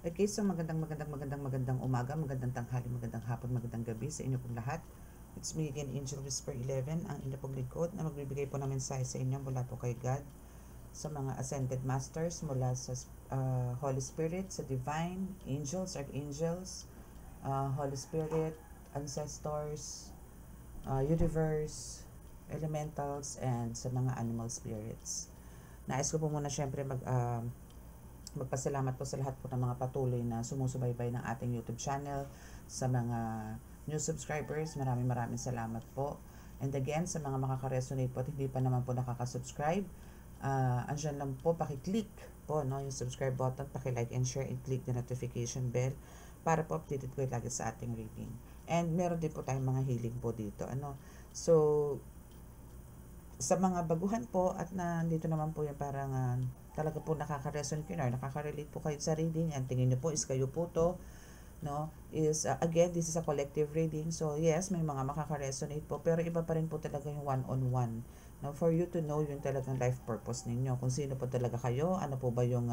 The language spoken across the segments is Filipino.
Okay, so magandang umaga, magandang tanghali, magandang hapon, magandang gabi sa inyo pong lahat. It's me again, Angel Whisper 11, ang inyo pong likod na magbibigay po ng mensahe sa inyo mula po kay God, sa mga Ascended Masters, mula sa Holy Spirit, sa Divine, Angels, Archangels, Holy Spirit, Ancestors, Universe, Elementals, and sa mga Animal Spirits. Nais ko po muna syempre magpasalamat po sa lahat po ng mga patuloy na sumusubaybay ng ating YouTube channel, sa mga new subscribers, maraming salamat po. And again, sa mga makaka-resonate po at hindi pa naman po nakaka-subscribe, andyan lang po, pakiclick po no, yung subscribe button, paki-like and share, and click the notification bell para po updated ko lagi sa ating reading. And meron din po tayong mga healing po dito. So, sa mga baguhan po at nandito naman po yung parang talaga po nakaka-resonate or nakaka-relate po kayo sa reading, ang tingin niyo po is kayo po to, no, is again, this is a collective reading. So yes, may mga makaka-resonate po, pero iba pa rin po talaga yung one-on-one. Now, for you to know yung talagang life purpose ninyo, kung sino po talaga kayo, ano po ba yung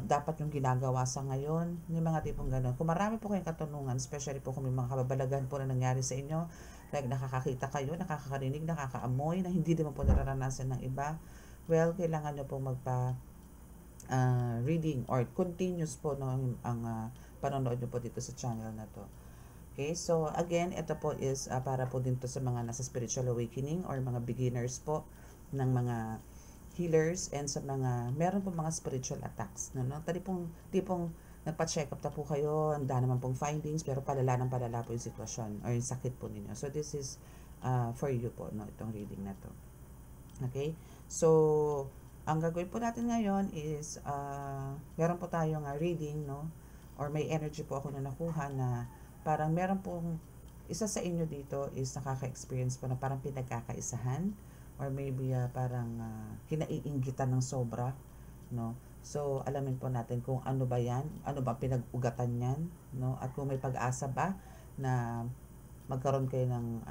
dapat yung ginagawa sa ngayon, yung mga tipong gano'n. Kung marami po kayong katanungan, especially po kung may mga kababalagan po na nangyari sa inyo, like nakakakita kayo, nakakarinig, nakakaamoy, na hindi naman po nararanasan ng iba, well, kailangan nyo po reading or continuous po no, ang panonood nyo po dito sa channel na to. Okay, so again, ito po is para po din to sa mga nasa spiritual awakening or mga beginners po ng mga healers, and sa mga meron po mga spiritual attacks. No? Tipong nagpa-check up na po kayo, handa naman pong findings, pero palala po yung sitwasyon or yung sakit po ninyo. So this is for you po, no, itong reading na to. Okay? So, ang gagawin po natin ngayon is, meron po tayong reading, no? Or may energy po ako na nakuha na parang meron pong isa sa inyo dito is nakaka-experience po na parang pinagkakaisahan, or maybe parang kinaiinggitan ng sobra, no? So, alamin po natin kung ano ba yan, ano ba pinag-ugatan yan, no? At kung may pag-asa ba na magkaroon kayo ng,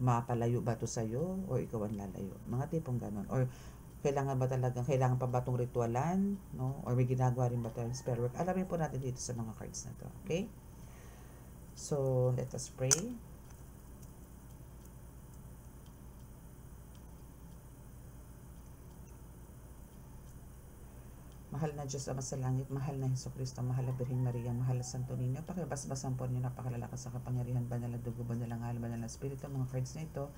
mapalayo ba to sa'yo o ikaw ang lalayo? Mga tipong ganon. Or kailangan pa ba itong ritualan? No? Or may ginagawa rin ba ito spell work? Alamin po natin dito sa mga cards na to. Okay? So, let us pray. Mahal na Diyos Ama sa langit, mahal na Hesukristo, mahal na Birhen Maria, mahal na Santo Niño, pakibasbasan po niyo napakalalakas sa kapangyarihan, banal na dugo, banal na ngal, banal na espiritu, mga cards na ito,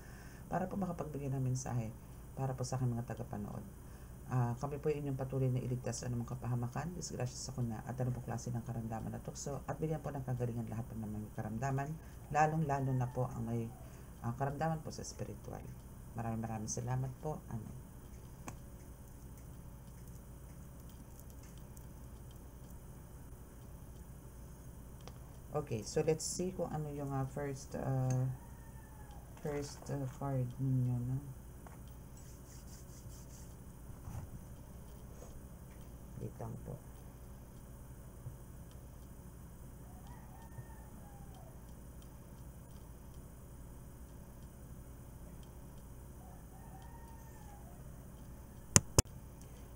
para po makapagbigay ng mensahe, para po sa aking mga tagapanood. Kami po inyong patuloy na iligtas sa anumang kapahamakan, disgrasya sa kuna, at anumang klase ng karamdaman na tukso, at bigyan po ng kagalingan lahat ng may karamdaman, lalong-lalo na po ang may karamdaman po sa spiritual. Maraming salamat po. Amen. Okay, so let's see kung ano yung first card ninyo, no? Wait lang po.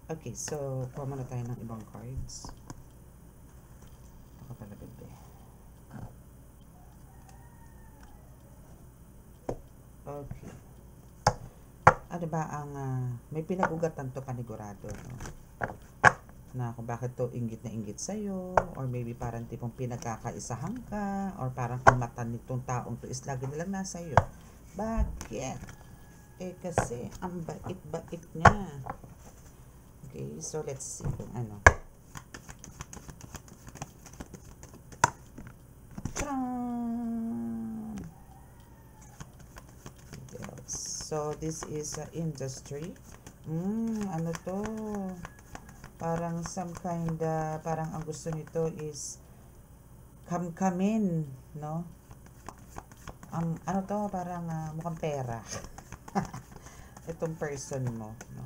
Okay, so kuha muna tayo ng ibang cards. Ako talaga ba? Okay. Ano ba ang may pinag-ugatan to panigurado, no? Na kung bakit to inggit na inggit sa'yo, or maybe parang tipong pinagkakaisahan ka, or parang ang mata nitong taong to is lagi nilang nasa iyo. Bakit? Kasi ang bait-bait niya. Okay, so let's see kung ano. So, this is industry. Ano to? Parang some kind, parang ang gusto nito is kamkamin, no? Ano to? Parang mukhang pera. Itong person mo, no?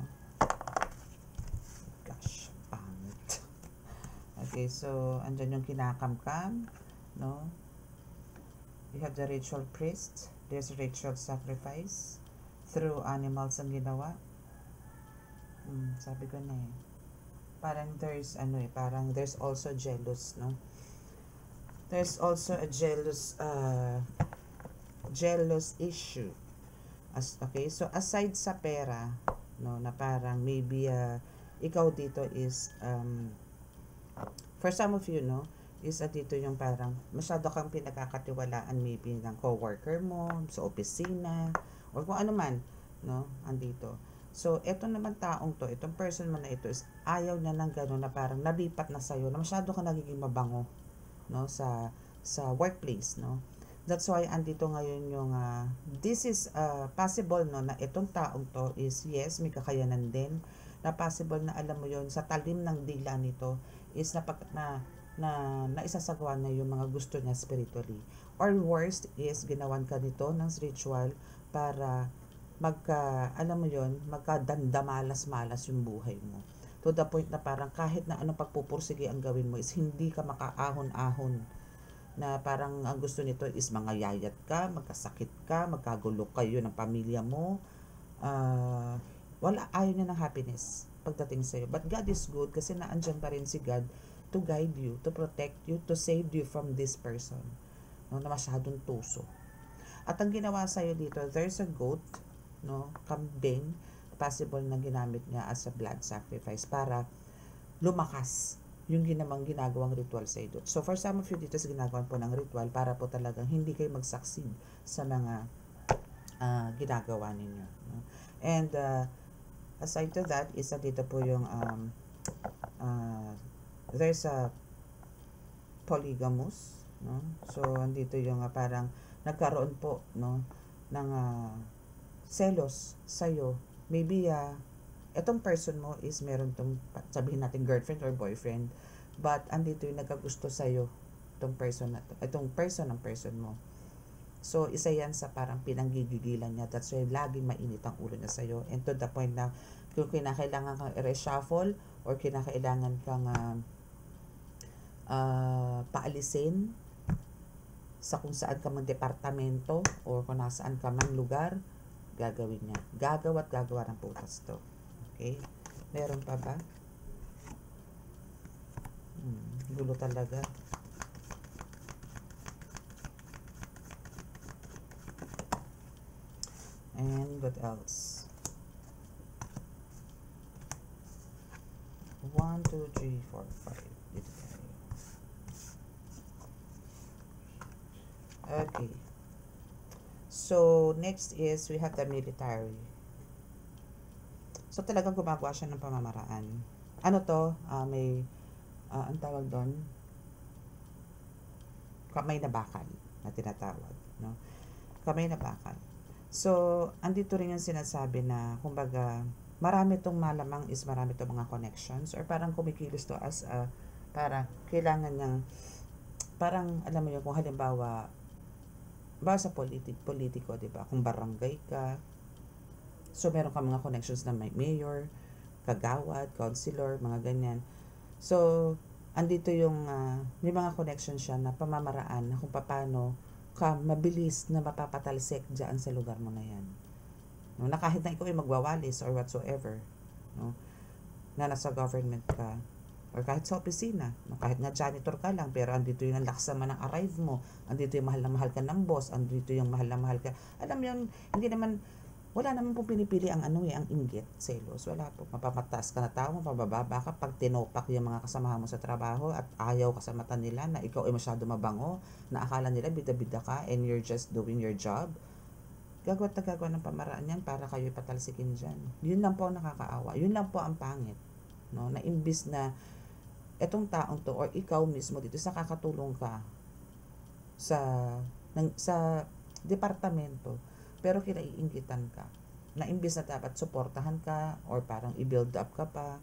Gosh, pangit. Okay, so, andyan yung kinakamkam, no? We have the ritual priest. There's a ritual sacrifice through animals ang ginawa. Sabi ko na eh. parang there's parang there's also jealous, no? There's also a jealous issue. Okay, so aside sa pera, no, na parang maybe ikaw dito is for some of you, no, is dito yung parang masyado kang pinagkakatiwalaan maybe ng coworker mo sa opisina or kung ano man, no, andito. So, eto naman taong to, itong person mo na ito is ayaw niya ng gano'n na parang nalipat na sa'yo, na masyado ka nagiging mabango, no, sa workplace, no. That's why andito ngayon yung this is possible, no, na itong taong to is yes, may kakayanan din, na possible na alam mo yon sa talim ng dila nito is na isasagawa na yung mga gusto niya spiritually. Or worst is ginawan ka nito ng spiritual para alam mo yon, magkadandamalas-malas yung buhay mo. To the point na parang kahit na anong pagpupursige ang gawin mo is hindi ka makaahon-ahon. Na parang ang gusto nito is mangayayat ka, magkasakit ka, magkagulo kayo ng pamilya mo. Wala, ayaw niya ng happiness pagdating sa'yo. But God is good kasi naandyan pa rin si God to guide you, to protect you, to save you from this person, no, na masyadong tuso. At ang ginawa sa'yo dito, there's a goat, no, kambing, possible na ginamit niya as a blood sacrifice para lumakas yung ginagawang ritual sa ito. So for some of you dito, ginagawan po ng ritual para po talagang hindi kayo mag-succeed sa mga ginagawa ninyo, no? And aside to that, isa dito po yung there's a polygamous, no? So andito yung parang nagkaroon po, no, ng selos sa'yo. Maybe etong person mo is meron tong sabihin natin girlfriend or boyfriend, but andito yung nagkagusto sa'yo itong person ng person mo. So isa yan sa parang pinanggigigilan niya. That's why laging mainit ang ulo niya sa'yo, and to the point na kung kinakailangan kang i-reshuffle or kinakailangan kang paalisin sa kung saan ka mang departamento or kung nasaan ka mang lugar, gagawin niya. Gagawa ng putas to. Okay? Meron pa ba? Gulo talaga. And what else? 1, 2, 3, 4, 5. Dito tayo. Okay. So, next is we have the military. So, talagang gumagawa siya ng pamamaraan. Ano to? May, ang tawag doon, kamay na bakal na tinatawag, no? Kamay na bakal. So, andito rin yung sinasabi na, kumbaga, marami tong malamang is marami tong mga connections or parang kumikilos to as para kailangan niyang, parang, alam mo yun, kung halimbawa, sa politiko, di ba? Kung barangay ka, so meron ka mga connections na may mayor, kagawad, councilor, mga ganyan. So, andito yung, may mga connections siya na pamamaraan na kung paano ka mabilis na mapapatalsik dyan sa lugar mo na yan. No? Na kahit na ikaw ay magwawalis or whatsoever, no? Na nasa government ka, or kahit sa opisina, no? Kahit nga janitor ka lang, pero andito yung laksama ng arrive mo, andito yung mahal na mahal ka ng boss, andito yung mahal na mahal ka. Alam mo yun, hindi naman, wala naman pong pinipili ang ang inggit, selos. Wala po. Mapapataas ka na tao, mapababa ka pag tinopak yung mga kasamahan mo sa trabaho at ayaw ka sa mata nila na ikaw ay masyado mabango, na akala nila bida-bida ka and you're just doing your job. Gagawa ng pamaraan yan para kayo patalsikin dyan. Yun lang po ang nakakaawa. Yun lang po ang pangit. No? Na imbis na etong taong to or ikaw mismo dito sa kakatulong ka sa departamento, pero kinaiinggitan ka na imbis na dapat suportahan ka or parang i-build up ka pa,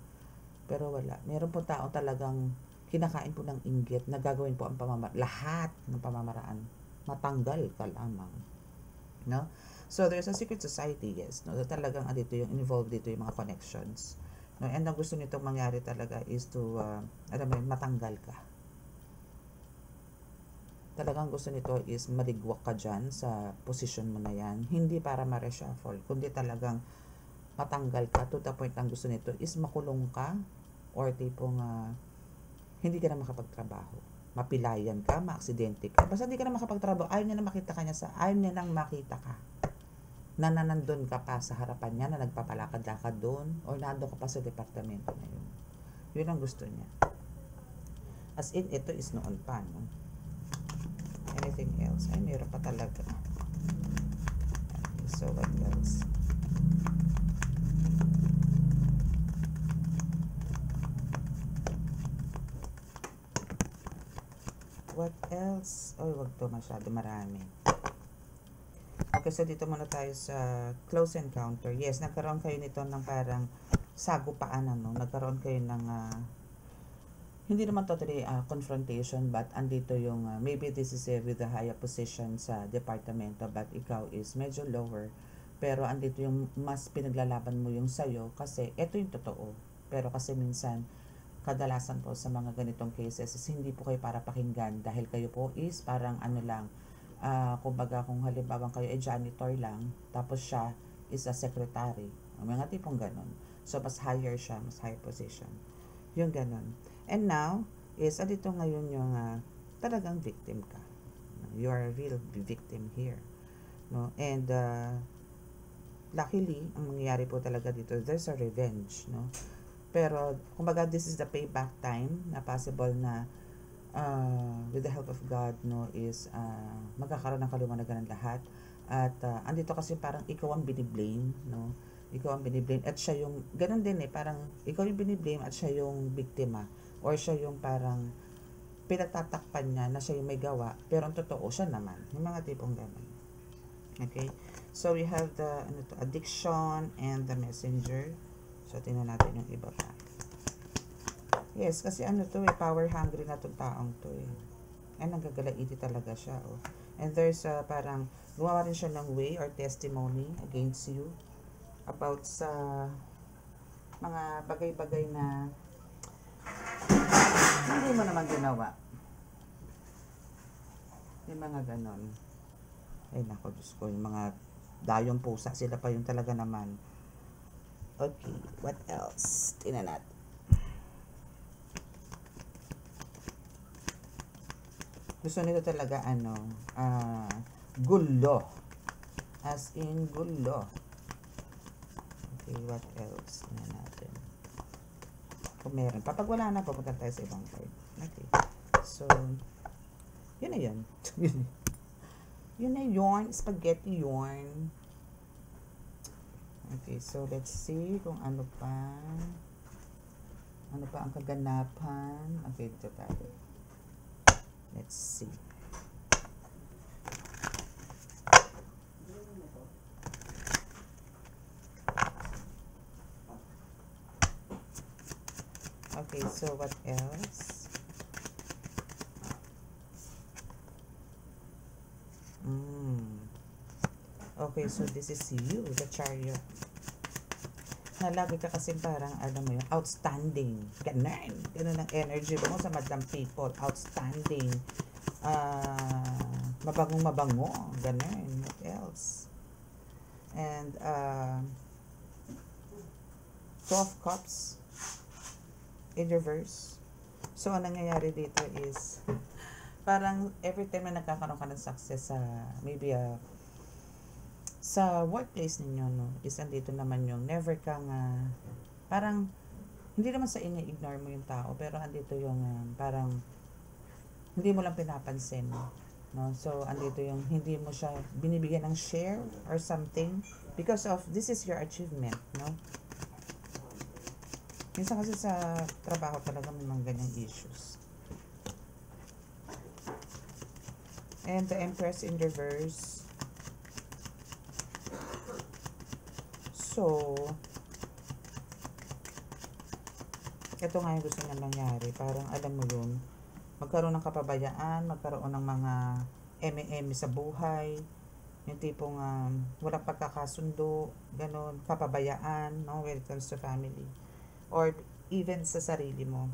pero wala. Meron po tao talagang kinakain po ng inggit na gagawin po ang lahat ng pamamaraan. Matanggal ka lamang. No? So, there's a secret society, yes. No? Talagang dito yung involved dito yung mga connections. No? And ang gusto nitong mangyari talaga is to, alam mo yun, matanggal ka. Talagang gusto nito is maligwak ka dyan sa position mo na yan. Hindi para ma-reshuffle, kundi talagang matanggal ka to the point ang gusto nito is makulong ka or tipong hindi ka na makapagtrabaho. Mapilayan ka, maaksidente ka. Basta hindi ka na makapagtrabaho, ayaw niya na makita ka niya ayaw niya nang makita ka. Na nandun ka pa sa harapan niya, na nagpapalakad-lakad doon, or nandun ka pa sa departamento na yun. Yun ang gusto niya. As in, ito is noon pa, no? Anything else? Ay, meron pa talaga. Okay, so what else? What else? Oy, wag to, masyado marami. Okay, so dito muna tayo sa close encounter. Yes, nagkaroon kayo nito ng parang sagupaan, ano? Nagkaroon kayo ng hindi naman totally confrontation, but andito yung maybe this is with a higher position sa departamento, but ikaw is medyo lower. Pero andito yung mas pinaglalaban mo yung sayo kasi ito yung totoo. Pero kasi minsan kadalasan po sa mga ganitong cases is hindi po kayo para pakinggan dahil kayo po is parang ano lang, kumbaga kung halimbawa kayo ay janitor lang, tapos siya is a secretary, mga tipong ganon. So mas higher siya, mas higher position, yung ganon. And now is dito ngayon yung talagang victim ka, you are a real victim here, no? And luckily ang mangyayari po talaga dito, there's a revenge, no? Pero, kumbaga, this is the payback time na possible na with the help of God, no, is magkakaroon ng kaliwanagan ng lahat. At andito kasi parang ikaw ang biniblame, no? Ikaw ang biniblame. At siya yung, ganun din parang ikaw yung biniblame at siya yung biktima. Or siya yung parang pinagtatakpan niya na siya yung may gawa. Pero ang totoo, siya naman. Yung mga tipong ganun. Okay? So, we have the addiction and the messenger. So, tingnan natin yung iba pa. Yes, kasi power hungry na itong taong to And nanggagalaiti talaga siya, And there's parang, gumawa rin siya ng way or testimony against you about sa mga bagay-bagay na hindi mo naman ginawa. Yung mga ganon. Ay, nako, Diyos ko, yung mga dayong pusa, sila pa yung talaga naman. Okay, what else? Tingnan natin. Gusto nito talaga, gulo. As in, gulo. Okay, what else? Tingnan natin. Kung meron. Kapag wala na, papunta tayo sa ibang card. Okay. So, yun na yun. Yun na yun. Spaghetti yun. Okay, so let's see kung ano pa ang kaganapan. Okay, dito tayo. Let's see. Okay, so what else? Okay, so this is you, the Chariot. Na lagi ka kasi parang, alam mo yun, outstanding. Ganun ang energy mo sa madam people. Outstanding. Mabangong-mabango. Ganun. What else? And, 12 cups in reverse. So, ang nangyayari dito is, parang every time na nagkakaroon ka ng success sa, maybe sa workplace ninyo, no, is andito naman yung never kang, parang, hindi naman sa inyo ignore mo yung tao, pero andito yung, parang, hindi mo lang pinapansin, no, so, andito yung, hindi mo siya binibigyan ng share or something, because of, this is your achievement, no. Minsan kasi sa trabaho talaga may mga ganyang issues. And the Empress in reverse. So, ito nga yung gusto niya nangyari. Parang alam mo yun, magkaroon ng kapabayaan, magkaroon ng mga eme-eme sa buhay, yung tipong walang pagkakasundo, ganun, kapabayaan, no, when it comes to family. Or even sa sarili mo.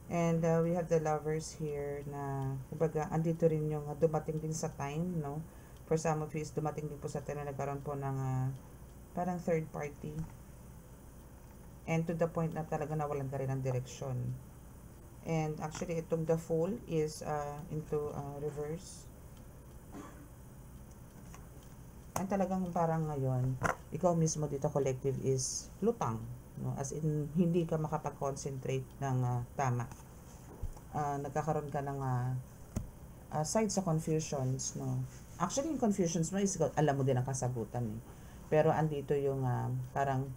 And we have the Lovers here na, kumbaga, andito rin yung dumating din sa time, no? For some of you is dumating din po sa time na nagkaroon po ng parang third party. And to the point na talaga nawalan ka rin ng direksyon. And actually, itong the Fool is into reverse. And talagang parang ngayon, ikaw mismo dito collective is lutang. No? As in, hindi ka makapag-concentrate ng tama. Nagkakaroon ka ng side sa confusions. No? Actually, yung confusions mo is, alam mo din ang kasagutan. Eh. Pero andito yung parang,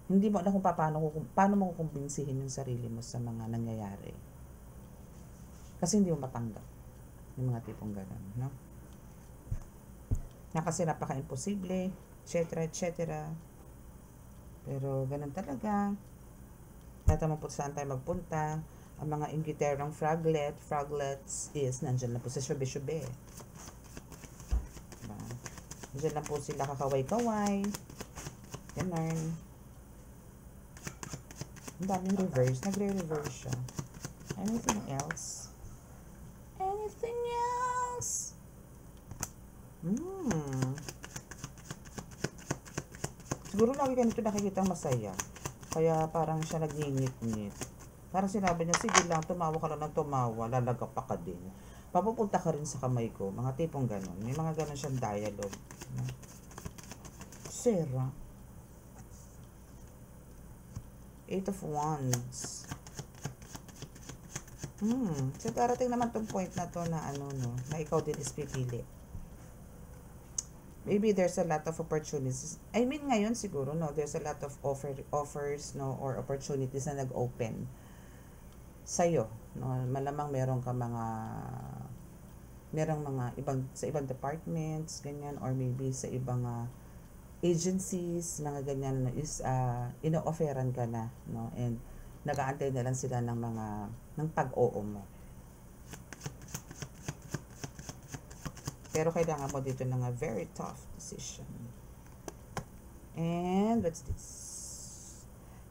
hindi mo alam kung paano mo kukumbinsihin yung sarili mo sa mga nangyayari. Kasi hindi mo matanggap yung mga tipong gano'n, no? Na kasi napaka-imposible, etc., etc. Pero ganun talaga. Tatamang po saan tayo magpunta. Ang mga inggiterang froglets is nandyan lang po sa syube-syube. Diba? Nandyan lang po sila kakaway-kaway. Ganun. Ang daming reverse. Nagre-reverse siya. Anything else? Anything else? Siguro lagi ganito nakikita masaya. Kaya parang siya nagngingit-ngit. Parang sinabi niya, sige lang, tumawa ka lang ng tumawa, lalagap pa ka din. Papupunta ka rin sa kamay ko. Mga tipong ganon. May mga ganon siyang dialogue. Sarah. 8 of Wands. So darating naman tong point na to na na ikaw din is pipili. Maybe there's a lot of opportunities. I mean ngayon siguro there's a lot of offers or opportunities na nag-open sa'yo. Malamang merong mga ibang departments, ganyan, or maybe sa ibang agencies, mga ganyan is ino-offeran ka na, no? And nag-aantay na lang sila ng pag-oo mo. Pero kailangan mo dito ng a very tough decision. And what's this?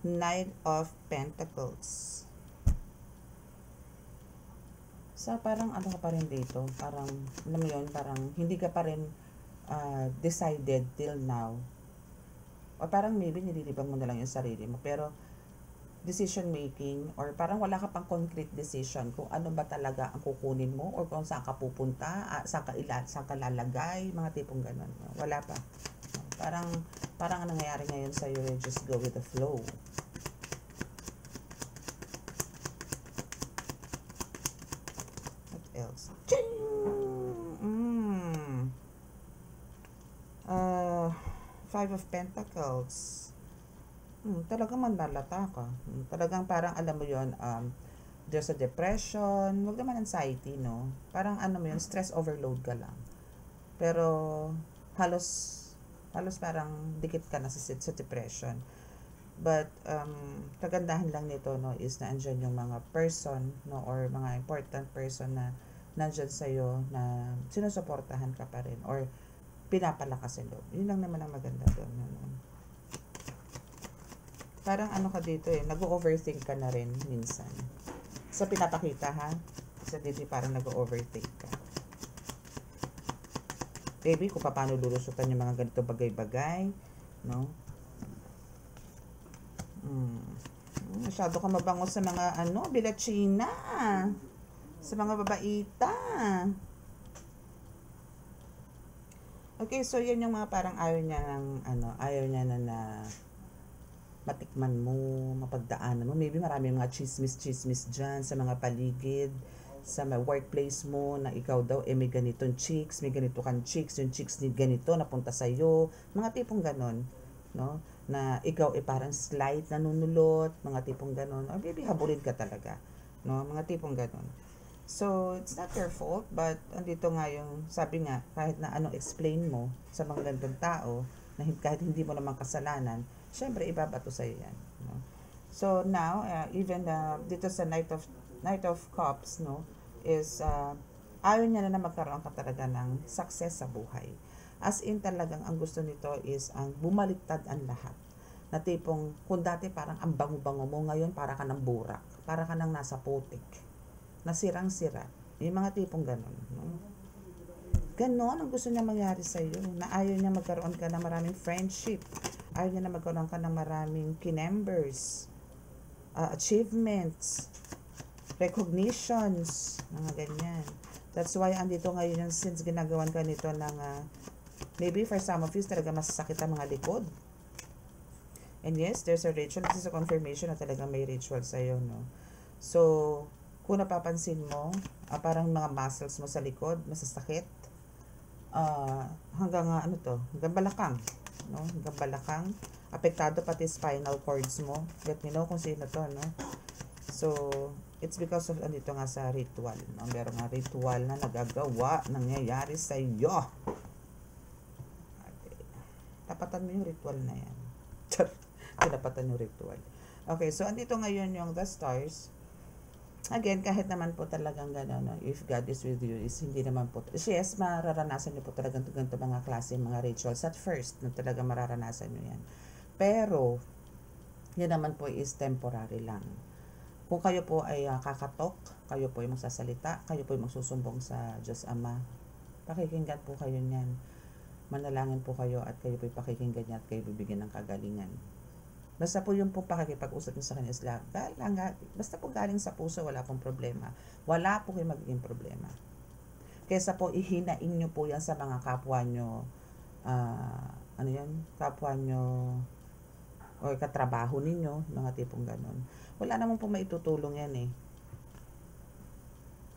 Knight of Pentacles. So parang ka pa rin dito, parang alam mo yun, parang hindi ka pa rin decided till now. O parang maybe nililibang mo na lang yung sarili mo, pero decision making or parang wala ka pang concrete decision kung ano ba talaga ang kukunin mo or kung saan ka pupunta, saan ka lalagay, mga tipong ganun. Wala pa. Parang ang nangyayari ngayon sa iyo, just go with the flow. What else? Ching! Five of Pentacles. Talagang manlalata ka. Talagang parang alam mo yon, there's a depression, wag naman anxiety, no? Parang mo yun, stress overload ka lang. Pero halos parang dikit ka na sa depression. But kagandahan lang nito is na andyan yung mga person or mga important person na nandyan sa'yo na sinusuportahan ka pa rin or pinapalakasin loob. Yun lang naman ang maganda doon. Parang ka dito nag-overthink ka na rin minsan. Sa pinapakita sa dito parang nag-overthink ka. Baby, kung paano lulusutan yung mga ganito bagay-bagay, no? Masyado ka mabango sa mga bilatsina. Sa mga babaita. Okay, so yan yung mga parang ayaw niya na matikman mo, mapagdaanan mo. Maybe marami mga chismis dyan sa mga paligid, sa mga workplace mo, na ikaw daw, may ganitong chicks, may ganito kang chicks, yung chicks ni ganito, napunta sa'yo, mga tipong ganon, no? Na ikaw parang slight, nanunulot, mga tipong ganon, or maybe habulin ka talaga, no? Mga tipong ganon. So, it's not your fault, but andito nga yung, sabi nga, kahit na anong explain mo sa mga ganitong tao, na kahit hindi mo naman kasalanan, syempre ibabato sa'yo yan. No? So, now, even dito sa Knight of Cups, no, is, ayaw niya na magkaroon ka talaga ng success sa buhay. As in talagang, ang gusto nito is, ang bumaliktad ang lahat. Na tipong, kung dati parang ang bango-bango mo, ngayon para ka ng burak, para ka ng nasa putik. Nasirang-sira. Yung mga tipong ganon. No? Ganon ang gusto niya mangyari sa iyo. Na ayaw niya magkaroon ka ng maraming friendship. Ayaw niya na magkaroon ka ng maraming kinembers, achievements, recognitions, mga ganyan. That's why andito ngayon yung since ginagawan ka nito ng maybe for some of you talaga masasakit ang mga likod. And yes, there's a ritual. This is a confirmation na talaga may ritual sa'yo, no? So, kung napapansin mo, parang mga muscles mo sa likod, masasakit. Hanggang hanggang balakang, no? Hanggang balakang. Apektado pati spinal cords mo. Let me know kung sino to, no? So, it's because of andito nga sa ritual, no? Meron nga ritual na nagagawa, nangyayari sa iyo. Okay. Tapatan mo yung ritual na yan. Tinapatan yung ritual. Okay, so andito ngayon yung the stars. Again, kahit naman po talagang gano'n, no? If God is with you, is hindi naman po, yes, mararanasan nyo po talagang ganito mga klase, mga rituals at first, na talaga mararanasan nyo yan. Pero, yan naman po is temporary lang. Kung kayo po ay kakatok, kayo po ay magsasalita, kayo po ay magsusumbong sa Diyos Ama, pakikinggan po kayo niyan. Manalangin po kayo at kayo po ay pakikinggan niya at kayo bibigyan ng kagalingan. Basta po yung po pakikipag-usap nyo sa kanya is basta po galing sa puso, wala pong problema. Wala po kayo magiging problema. Kesa po ihinain nyo po yan sa mga kapwa nyo, kapwa nyo, o katrabaho ninyo, mga tipong ganon. Wala naman po maitutulong yan eh.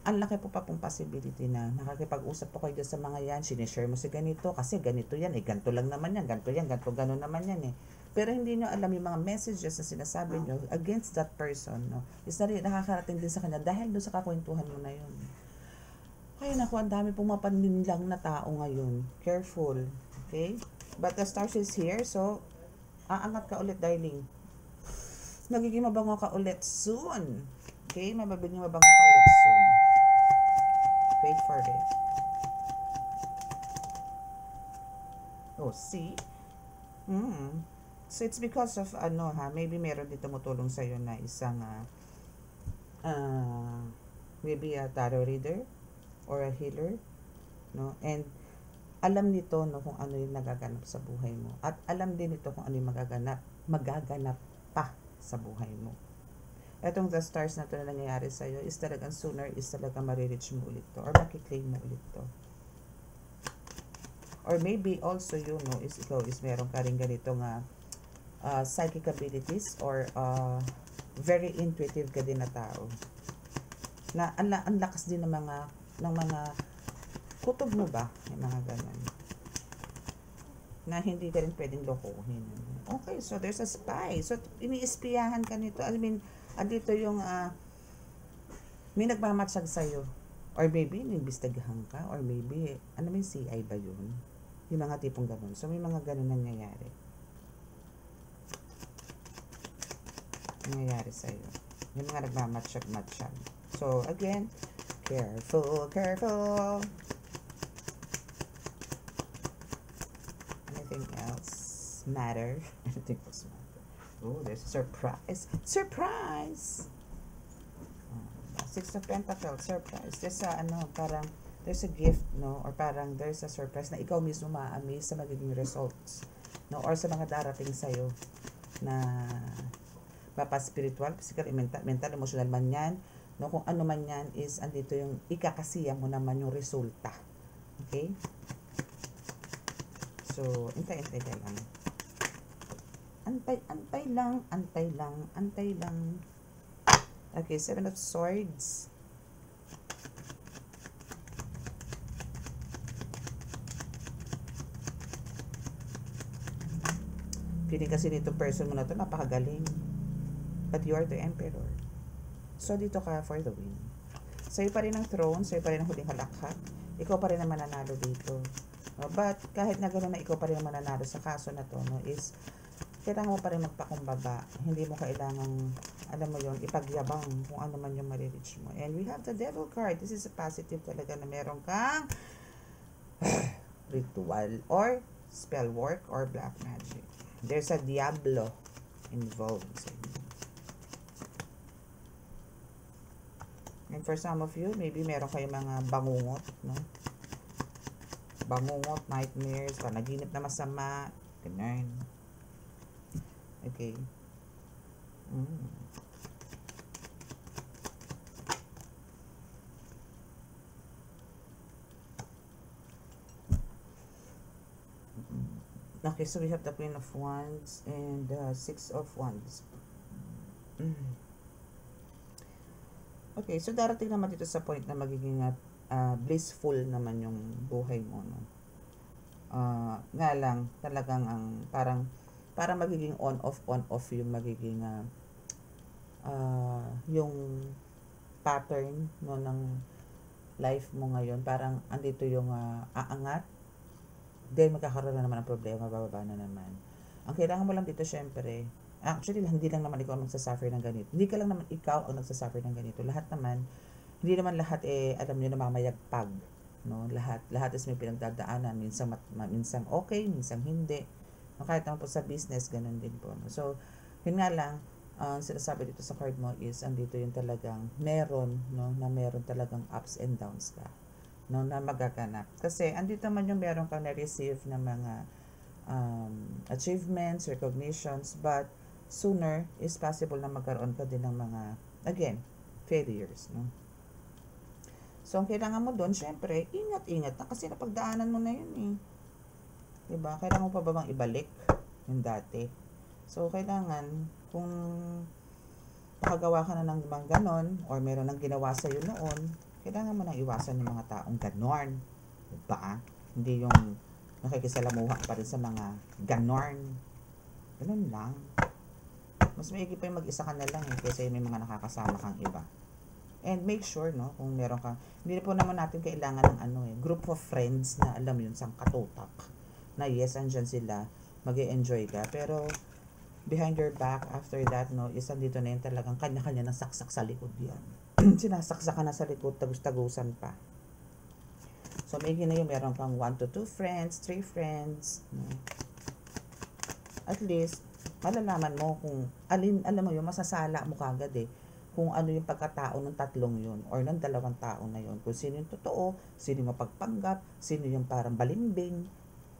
Ang laki po pa pong possibility na nakakipag-usap po kayo sa mga yan, sinishare mo si ganito, kasi ganito yan, ganito lang naman yan, ganito gano'n naman yan eh. Pero hindi nyo alam yung mga messages na sinasabi nyo against that person, no? Is na rin nakakarating din sa kanya dahil doon sa kakwentuhan mo na yun. Kaya naku, ang dami pong mapaninlang na tao ngayon. Careful, okay? But the stars is here, so aangat ka ulit, darling. Magiging mabango ka ulit soon. Okay? Magiging mabango ka ulit soon. Wait for it. Oh, see? So, it's because of, maybe meron dito tumutulong sa'yo na isang, maybe a tarot reader or a healer, no? And, alam nito, no, kung ano yung nagaganap sa buhay mo. At alam din nito kung ano yung magaganap pa sa buhay mo. Etong the stars na ito na nangyayari sa'yo is talagang sooner is talagang marireach mo ulit to or makiklaim mo ulit to. Or maybe also you know is ikaw is meron ka rin ganito nga psychic abilities or very intuitive ka din na tao. Na ang lakas din ng mga kutob mo ba? Yung mga ganun. Na hindi ka rin pwedeng lokohin. Okay, so there's a spy. So, iniispiyahan ka nito. I mean, andito yung may nagmamatsag sa'yo. Or maybe, inimbestigahan ka. Or maybe, may CI ba yun? Yung mga tipong ganun. So, may mga ganun nangyayari. Nangyayari sa'yo. Yung mga nagmamatsag-matsag. So, again, careful, careful. Anything else matter? Anything else matter? Oh, there's a surprise. Surprise! Six of Pentacles, surprise. There's a, parang, there's a gift, no? Or parang there's a surprise na ikaw mismo ma-amaze sa magiging results, no? Or sa mga darating sa'yo na mapa-spiritual, physical, mental, emotional man yan, no? Kung ano man yan is, andito yung ikakasiya mo naman yung resulta. Okay? So, antay ka lang. Antay lang. Okay, 7 of Swords. Feeling kasi nito person mo na to napakagaling. But you are the Emperor. So, dito ka for the win. Sa'yo pa rin ang throne, sa'yo pa rin ang huling halakhak. Ikaw pa rin ang mananalo dito. But, kahit na gano'n na ikaw pa rin ang mananalo sa kaso na to, no, is, kailangan mo pa rin magpakumbaba. Hindi mo kailangan, alam mo yon, ipagyabang kung ano man yung marireach mo. And we have the Devil card. This is a positive talaga na meron kang ritual or spell work or black magic. There's a Diablo involved sa inyo. And for some of you, maybe meron kayong mga bangungot, no? Bangungot, nightmares, panaginip na masama, ganun. Okay? Mm. Okay, so we have the Queen of Wands and Six of Wands. Okay, so darating naman dito sa point na magiging blissful naman yung buhay mo, no? Nga lang, talagang ang parang magiging on-off yung magiging yung pattern, no, ng life mo ngayon. Parang andito yung aangat, then magkakaroon na naman ng problema, bababa na naman. Ang kailangan mo lang dito, syempre, actually, hindi lang naman ikaw ang nagsasuffer ng ganito. Hindi ka lang naman ikaw ang nagsasuffer ng ganito. Lahat naman, hindi naman lahat alam nyo, namamayagpag. No? Lahat is may pinagdadaanan. Minsan okay, minsan hindi. No? Kahit naman po sa business, ganun din po. No? So, yun nga lang, sinasabi dito sa card mo is, andito yung talagang meron, no? Na meron talagang ups and downs ka. No, na magaganap. Kasi andito man yung meron kang na-receive na mga achievements, recognitions, but sooner is possible na magkaroon ka din ng mga, again, failures. No? So, ang kailangan mo doon, syempre, ingat-ingat na kasi napagdaanan mo na yun eh. Diba? Kailangan mo pa ba bang ibalik yung dati? So, kailangan, kung nakagawa ka na ng mga ganon, or meron nang ginawa sa'yo noon, kailangan mo nang iwasan yung mga taong ganon. Diba? Hindi yung nakikisalamuha pa rin sa mga ganon. Ganon lang. Mas maigi pa yung mag-isa ka na lang kasi may mga nakakasama kang iba. And make sure, no, kung meron kang, hindi po naman natin kailangan ng group of friends na alam yun, sang katutak. Na yes, andyan sila, mag-e-enjoy ka. Pero, behind your back, after that, no, is andito na yun talagang kanya-kanya ng saksak sa likod yan. Sinasaksak ka na sa likod, tagus-tagusan pa. So, may na yung meron kang 1 to 2 friends, 3 friends. No? At least, malalaman mo kung alin, alam mo yun, masasala mo kagad eh. Kung ano yung pagkatao ng tatlong yun or ng dalawang tao na yun. Kung sino yung totoo, sino yung mapagpanggap, sino yung parang balimbing.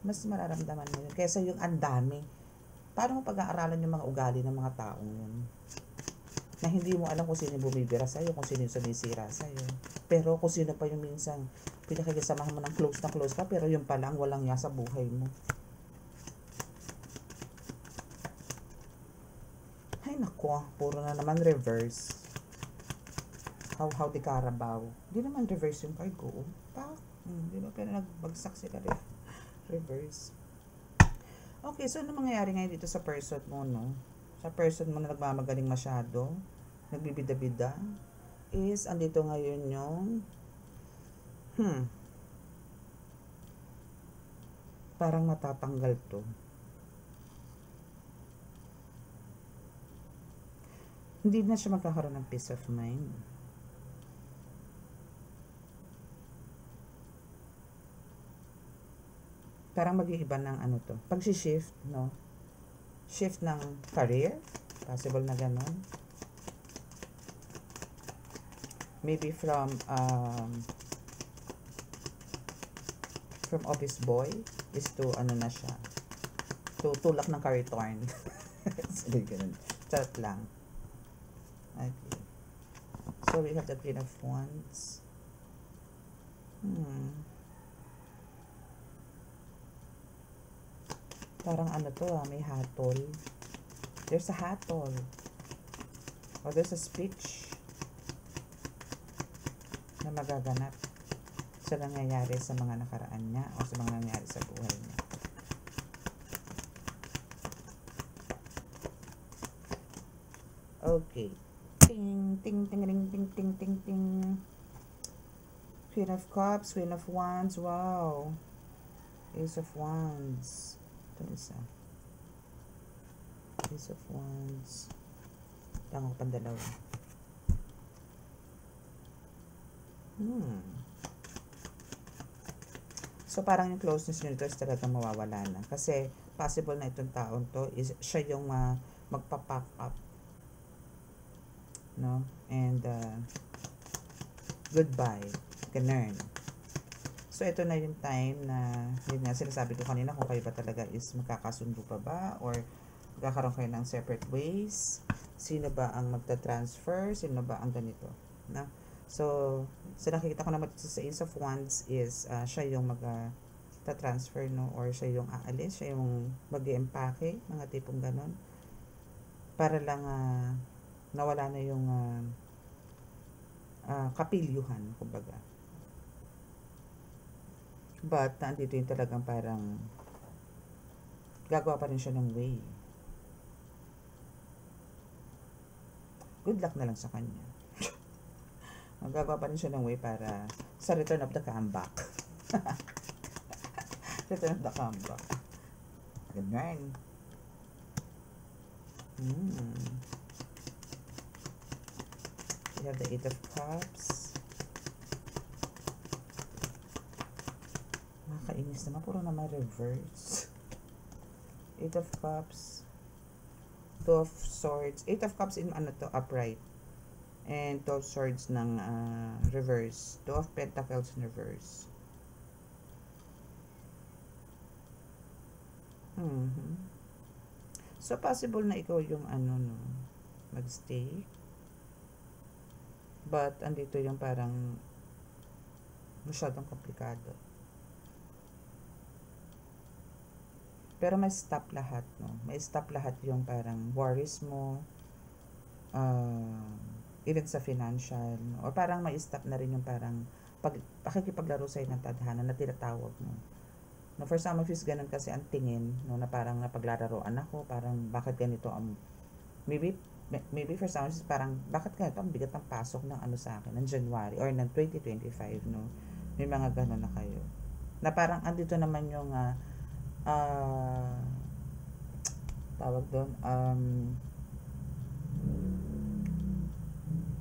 Mas mararamdaman mo yun. Kesa yung andami. Paano mo pag-aaralan yung mga ugali ng mga taong yun? Na hindi mo alam kung sino yung bumibira sa'yo, kung sino yung sumisira sa'yo. Pero kung sino pa yung minsan pinakikisamahan mo ng close na close ka, pero yung pala ang walang niya sa buhay mo. Ay nako, puro na naman reverse. How di Carabao. Di naman reverse yung card ko. Di ba? Pero nagbagsak sila rin. Reverse. Okay, so ano mangyayari ngayon dito sa person mo, no? Sa person mo na nagmamagaling masyado, nagbibida-bida, is andito ngayon yung parang matatanggal to. Hindi na siya magkakaroon ng peace of mind. Parang mag-iiba ng ano to. Pag-shift, no? Shift ng career. Possible na ganon. Maybe from office boy is to ano na siya. To tulak ng kariton. Sabi ganun. Charot lang. Okay. So we have the Queen of Wands. Parang ano to may hatol. There's a hatol. Or there's a speech na magaganap sa nangyayari sa mga nakaraan niya o sa mga nangyayari sa buhay niya. Okay. Ting, ting, ting, ting, ting, ting, ting, ting. Queen of Cups, Queen of Wands. Wow. Ace of Wands. Ito isa. Ace of Wands. Tango pang dalawa. So, parang yung closeness nyo nito is talaga mawawala na. Kasi, possible na itong taon to is siya yung magpa-pack up. No? And, goodbye. Ganun. So, ito na yung time na, yun nga, sinasabi ko kanina kung kayo ba talaga is magkakasundo pa ba or Magkakaroon kayo ng separate ways. Sino ba ang magta-transfer? Sino ba ang ganito? Na? So, nakikita ko naman sa Ace of Wands is siya yung ta-transfer, no? Or siya yung aalis, siya yung mag-i-empake, mga tipong ganon. Para lang nawala na yung kapilyuhan, kumbaga. But, nandito yung talagang parang gagawa pa rin siya ng way. Good luck na lang sa kanya. Magagawa pa rin siya ng way para sa return of the comeback. Return of the comeback. Ganyan. We have the Eight of Cups. Nakakainis naman. Puro naman reverse. Eight of Cups. Two of Swords. Eight of Cups in upright. And Two of Swords ng reverse. Two of Pentacles in reverse. So, possible na ikaw yung magstay. But, andito yung parang masyadong komplikado. Pero may stop lahat, no? May stop lahat yung parang worries mo, even sa financial, no? O parang may stop na rin yung parang pakikipaglaro sa'yo ng tadhana na tinatawag mo. No, for some of you, ganun kasi ang tingin, no, na parang napaglalaroan ako, parang bakit ganito ang, maybe for some of you, parang bakit ganito ang bigat ng pasok ng sa akin, ng January, or ng 2025, no, may mga ganun na kayo, na parang andito naman yung, tawag doon,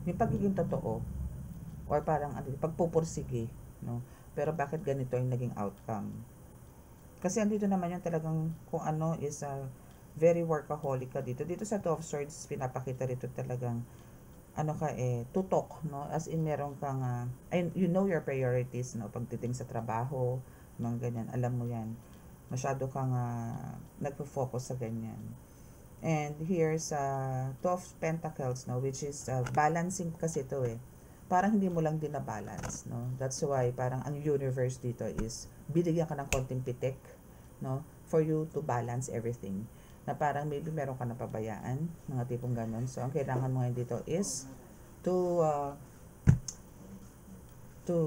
yung pagiging totoo, or parang pagpupursige, no, pero bakit ganito yung naging outcome. Kasi andito naman yung talagang kung ano is very workaholic ka dito. Dito sa Two of Swords, pinapakita rito talagang tutok, no? As in, meron kang, you know your priorities, no? Pagdating sa trabaho, mga ganyan, alam mo yan. Masyado kang nagpo-focus sa ganyan. And here's Two of Pentacles, no? Which is balancing kasi ito Parang hindi mo lang din na-balance, no? That's why parang ang universe dito is binigyan ka ng konting pitik, no? For you to balance everything. Na parang maybe meron ka na pabayaan, mga tipong ganun. So, ang kailangan mo ngayon dito is to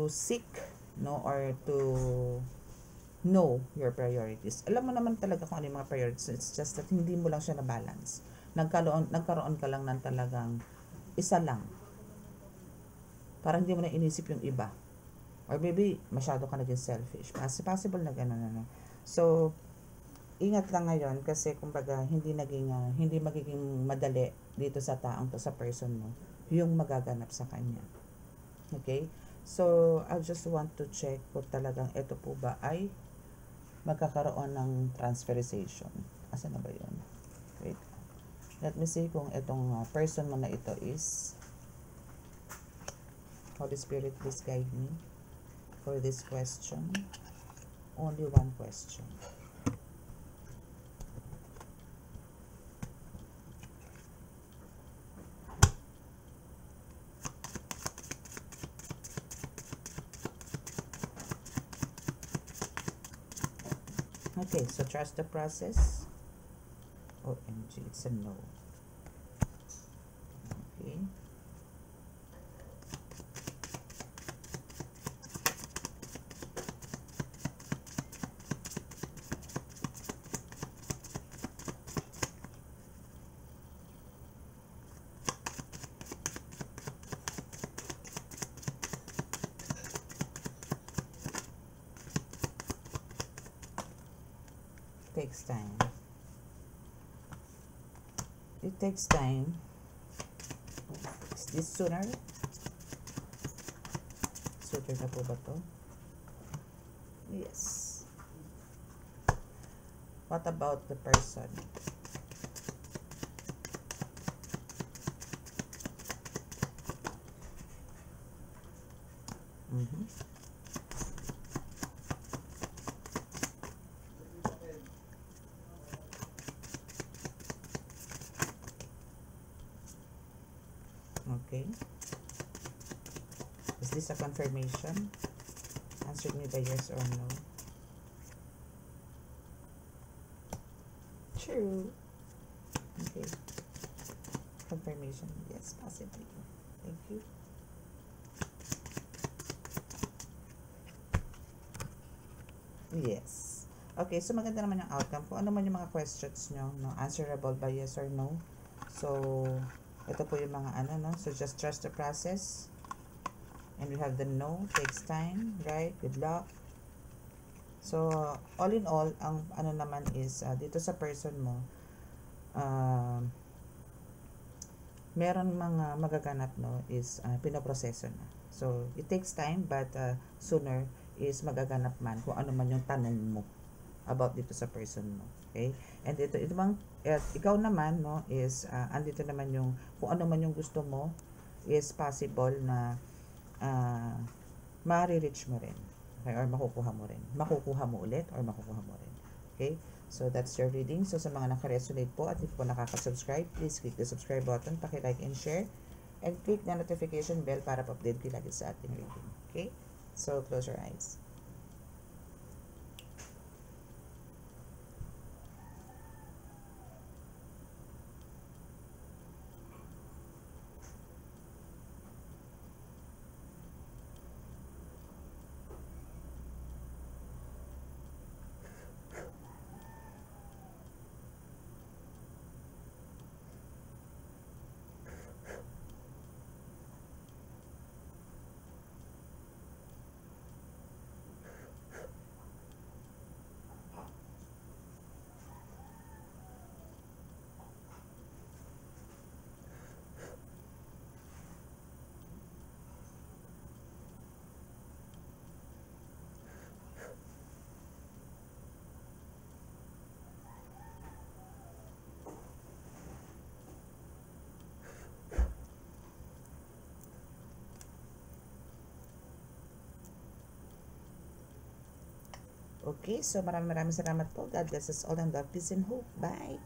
seek, no? Or to know your priorities. Alam mo naman talaga kung ano yung mga priorities. It's just that hindi mo lang siya na-balance. Nagkaroon ka lang ng talagang isa lang. Parang hindi mo na inisip yung iba. Or maybe, masyado ka naging selfish. Possible na gano'n, So, ingat lang ngayon kasi kumbaga, hindi magiging madali dito sa taong to, sa person mo, yung magaganap sa kanya. Okay? So, I just want to check kung talagang ito po ba ay magkakaroon ng transferization. Asa na ba yun? Wait. Let me see kung itong person mo na ito is Holy Spirit, please guide me for this question. Only one question. Okay, so trust the process. OMG, it's a no. Okay. Takes time. It takes time. Is this sooner? Sooner na po ba to? Yes. What about the person? Okay. Is this a confirmation? Answer me by yes or no. True. Okay. Confirmation. Yes, possibly. Thank you. Yes. Okay, so maganda naman yung outcome. Kung ano man yung mga questions nyo, no, answerable by yes or no. So, ito po yung mga ano, no. So, just trust the process. And we have the no, takes time, right? Good luck. So, all in all, ang ano naman is, dito sa person mo, meron mga magaganap, no, is pinoproseso na. So, it takes time, but sooner is magaganap man kung ano man yung tanong mo about dito sa person mo. Okay? And ito bang, ikaw naman, no, is, andito naman yung, kung ano man yung gusto mo, is possible na, ma-reach mo rin. Okay? Or makukuha mo rin. Makukuha mo ulit, or makukuha mo rin. Okay? So, that's your reading. So, sa mga naka-resonate po at hindi po nakaka-subscribe, please click the subscribe button, paki-like and share, and click the notification bell para pa-update kayo lagi sa ating reading. Okay? So, close your eyes. Okay, so maraming salamat po. God bless us all and love, peace and hope. Bye!